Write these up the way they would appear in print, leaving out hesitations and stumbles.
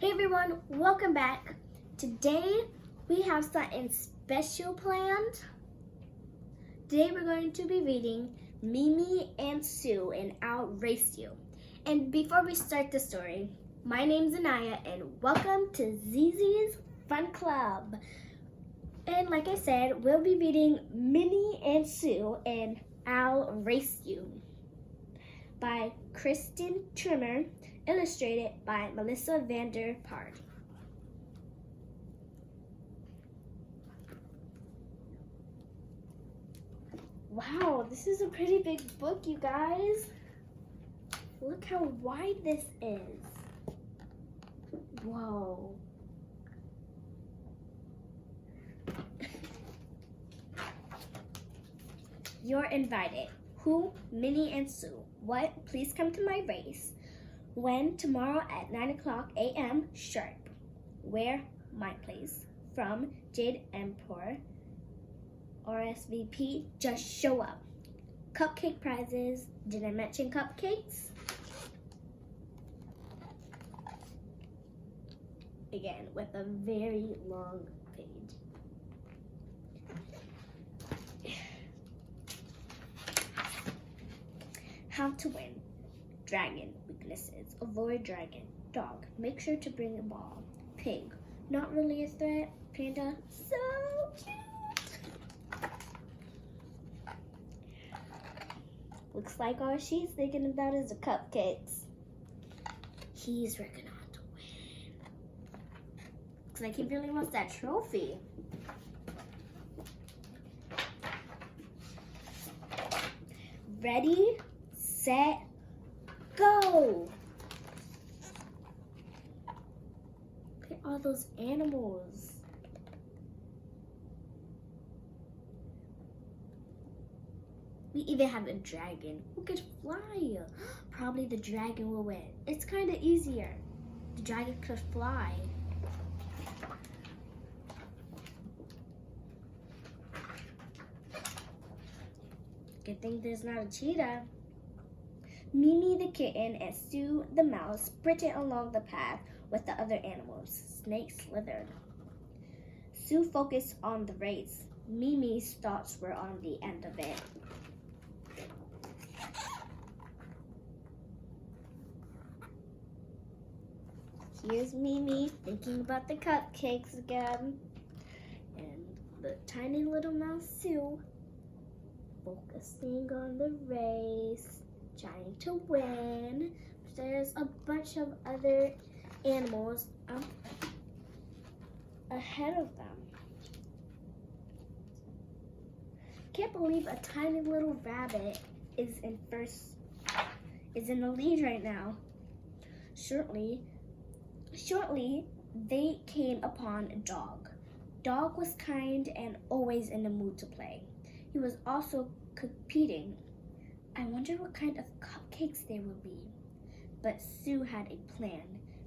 Hey everyone, welcome back. Today we have something special planned. Today we're going to be reading Mimi and Shu and I'll Race You. And before we start the story, my name's Anaya and welcome to ZZ's Fun Club. And like I said, we'll be reading Mimi and Shu and I'll Race You by Kristen Trimmer, illustrated by Melissa Vander Pard. Wow, this is a pretty big book, you guys. Look how wide this is. Whoa. You're invited. Who? Mimi and Shu. What? Please come to my race. When? Tomorrow at 9:00 a.m. sharp. Where? My place. From Jade Emperor. RSVP. Just show up. Cupcake prizes. Did I mention cupcakes? Again, with a very long page. How to win. Dragon. Weaknesses. Avoid dragon. Dog. Make sure to bring a ball. Pig. Not really a threat. Panda. So cute. Looks like all she's thinking about is the cupcakes. He's working on to win. Looks like he really wants that trophy. Ready, set, go! Look at all those animals. We even have a dragon who could fly. Probably the dragon will win. It's kind of easier. The dragon could fly. Good thing there's not a cheetah. Mimi the kitten and Shu the mouse sprinted along the path with the other animals. Snake slithered. Shu focused on the race. Mimi's thoughts were on the end of it. Here's Mimi thinking about the cupcakes again. And the tiny little mouse Shu focusing on the race, trying to win. There's a bunch of other animals ahead of them. Can't believe a tiny little rabbit is in the lead right now. Shortly, they came upon a dog. Dog was kind and always in the mood to play. He was also competing. I wonder what kind of cupcakes there will be. But Shu had a plan.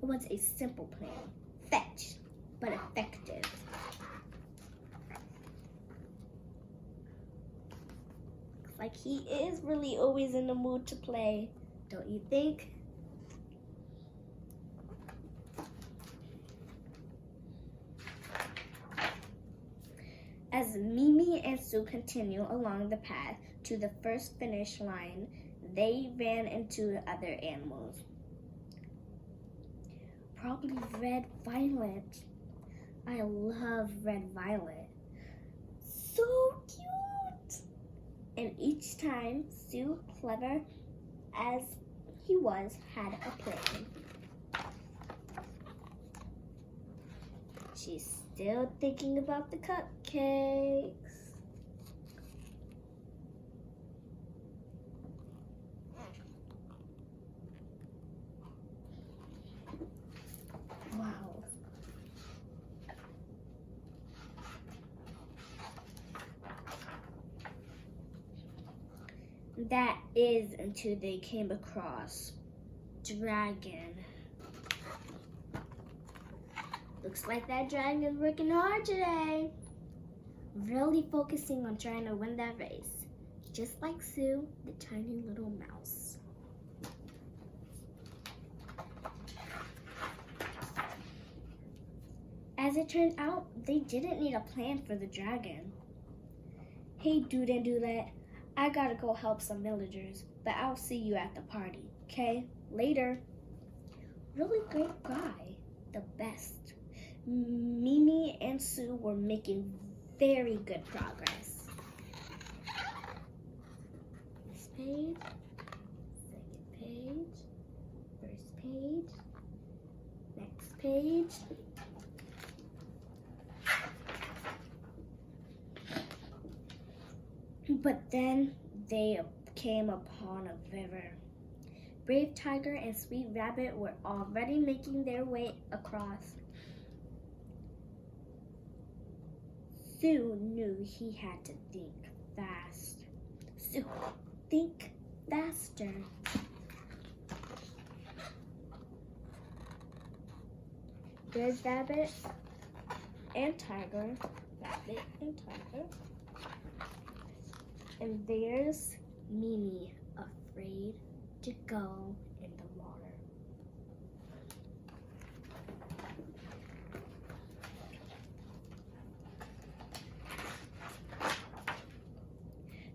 It was a simple plan. Fetch, but effective. Looks like he is really always in the mood to play, don't you think? As Mimi and Shu continue along the path to the first finish line, they ran into other animals. Probably red violet. I love red violet. So cute! And each time, Shu, clever as he was, had a plan. She's still thinking about the cupcakes. Wow. That is until they came across dragon. Looks like that dragon is working hard today. Really focusing on trying to win that race. Just like Shu, the tiny little mouse. As it turned out, they didn't need a plan for the dragon. Hey, dude and dudette, I gotta go help some villagers, but I'll see you at the party, okay? Later. Really great guy, the best. Mimi and Shu were making very good progress. First page, second page, first page, next page. But then they came upon a river. Brave Tiger and Sweet Rabbit were already making their way across. Shu knew he had to think fast. Shu, think faster. There's Rabbit and Tiger. Rabbit and Tiger. And there's Mimi, afraid to go in the water.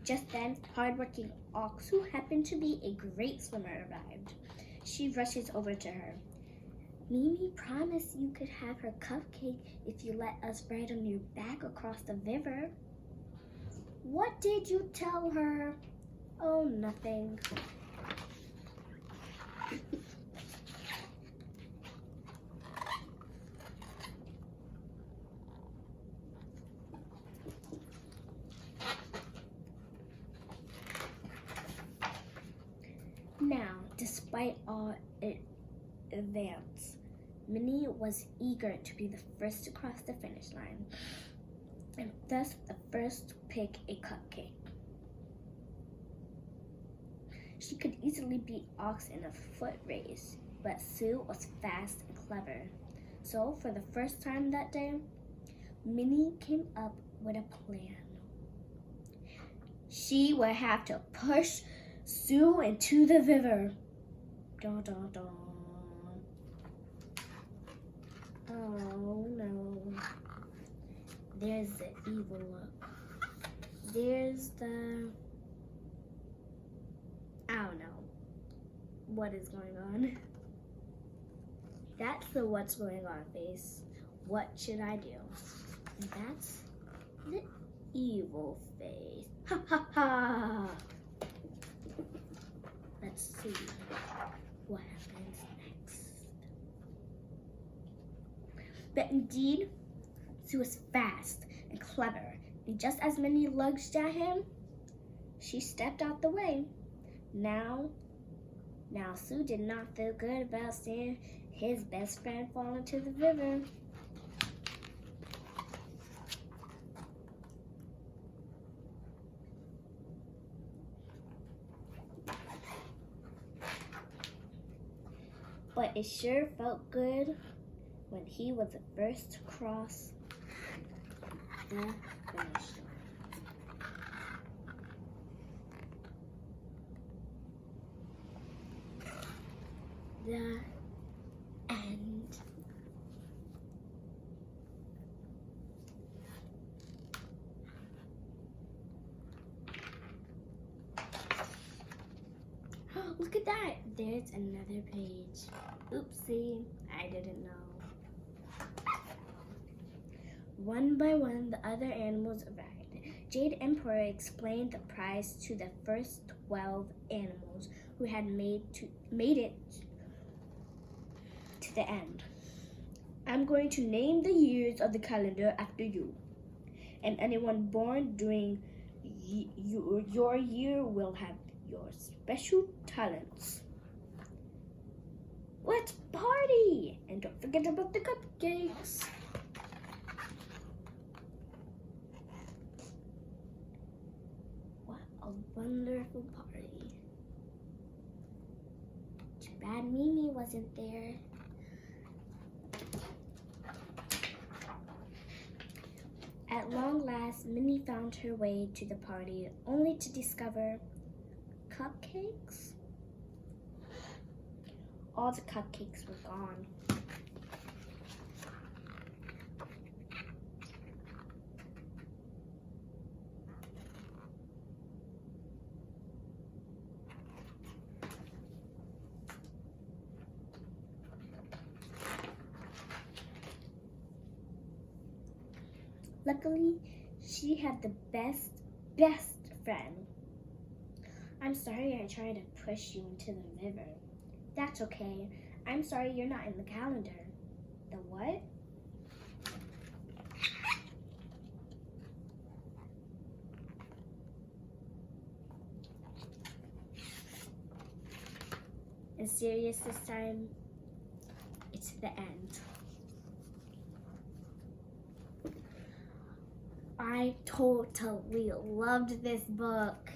Just then, hardworking Ox, who happened to be a great swimmer, arrived. She rushes over to her. Mimi promised you could have her cupcake if you let us ride on your back across the river. What did you tell her? Oh, nothing. Now, despite all advance, Minnie was eager to be the first to cross the finish line, and thus the first to pick a cupcake. She could easily beat Ox in a foot race, but Shu was fast and clever. So, for the first time that day, Minnie came up with a plan. She would have to push Shu into the river. Dun, dun, dun. Oh no. There's the evil look. There's the... I don't know what is going on. That's the what's going on face. What should I do? And that's the evil face. Ha ha ha! Let's see what happens next. But indeed, Shu was fast and clever, and just as Minnie lunged at him, she stepped out the way. Now Shu did not feel good about seeing his best friend fall into the river. But it sure felt good when he was the first to cross the finish line. The end. Look at that! There's another page. Oopsie, I didn't know. One by one, the other animals arrived. Jade Emperor explained the prize to the first 12 animals who had made it to the end. I'm going to name the years of the calendar after you, and anyone born during your year will have your special talents. Let's party! And don't forget about the cupcakes. What a wonderful party. Too bad Mimi wasn't there. At long last, Minnie found her way to the party, only to discover cupcakes? All the cupcakes were gone. Luckily, she had the best friend. I'm sorry I tried to push you into the river. That's okay. I'm sorry you're not in the calendar. The what? And serious this time, it's the end. I totally loved this book.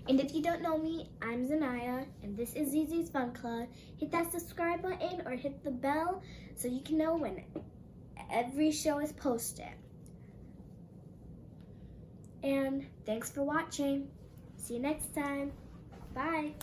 And if you don't know me, I'm Zanaya, and this is Zizi's Fun Club. Hit that subscribe button or hit the bell so you can know when every show is posted. And thanks for watching. See you next time. Bye.